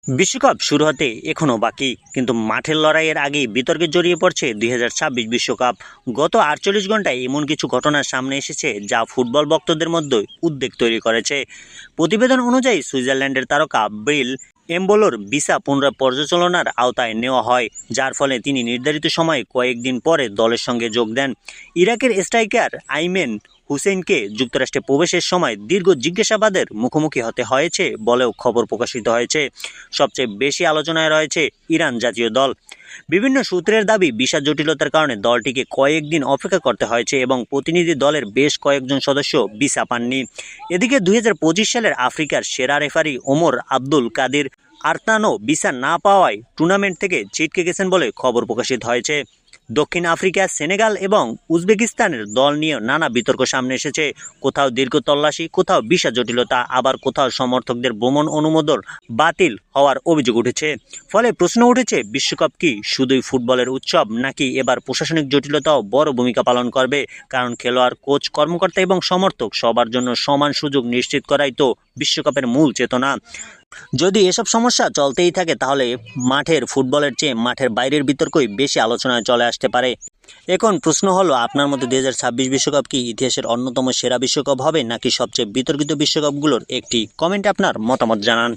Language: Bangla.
বিশ্বকাপ শুরু হতে এখনও বাকি, কিন্তু মাঠের লড়াইয়ের আগেই বিতর্কে জড়িয়ে পড়ছে 2026 বিশ্বকাপ। গত 48 ঘন্টায় এমন কিছু ঘটনার সামনে এসেছে যা ফুটবল ভক্তদের মধ্যে উদ্বেগ তৈরি করেছে। প্রতিবেদন অনুযায়ী সুইজারল্যান্ডের তারকা ব্রিল এমবোলোর ভিসা পুনরায় পর্যালোচনার আওতায় নেওয়া হয়, যার ফলে তিনি নির্ধারিত সময়ে কয়েকদিন পরে দলের সঙ্গে যোগ দেন। ইরাকের স্ট্রাইকার আইমেন হুসেইনকে যুক্তরাষ্ট্রে প্রবেশের সময় দীর্ঘ জিজ্ঞাসাবাদের মুখোমুখি হতে হয়েছে বলেও খবর প্রকাশিত হয়েছে। সবচেয়ে বেশি আলোচনায় রয়েছে ইরান জাতীয় দল। বিভিন্ন সূত্রের দাবি, ভিসা জটিলতার কারণে দলটিকে কয়েকদিন অপেক্ষা করতে হয়েছে এবং প্রতিনিধি দলের বেশ কয়েকজন সদস্য ভিসা পাননি। এদিকে 2025 সালের আফ্রিকার সেরা রেফারি ওমর আব্দুল কাদির আরতানো ভিসা না পাওয়ায় টুর্নামেন্ট থেকে ছিটকে গেছেন বলে খবর প্রকাশিত হয়েছে। দক্ষিণ আফ্রিকা, সেনেগাল এবং উজবেকিস্তানের দল নিয়ে নানা বিতর্ক সামনে এসেছে। কোথাও দীর্ঘ তল্লাশি, কোথাও ভিসা জটিলতা, আবার কোথাও সমর্থকদের ভ্রমণ অনুমোদন বাতিল হওয়ার অভিযোগ উঠেছে। ফলে প্রশ্ন উঠেছে, বিশ্বকাপ কি শুধুই ফুটবলের উৎসব, নাকি এবার প্রশাসনিক জটিলতাও বড় ভূমিকা পালন করবে? কারণ খেলোয়াড়, কোচ, কর্মকর্তা এবং সমর্থক সবার জন্য সমান সুযোগ নিশ্চিত করাই তো বিশ্বকাপের মূল চেতনা। যদি এসব সমস্যা চলতেই থাকে, তাহলে মাঠের ফুটবলের চেয়ে মাঠের বাইরের বিতর্কই বেশি আলোচনায় চলে আসতে পারে। এখন প্রশ্ন হলো, আপনার মতে 2026 বিশ্বকাপ কি ইতিহাসের অন্যতম সেরা বিশ্বকাপ হবে, নাকি সবচেয়ে বিতর্কিত বিশ্বকাপগুলোর একটি? কমেন্টে আপনার মতামত জানান।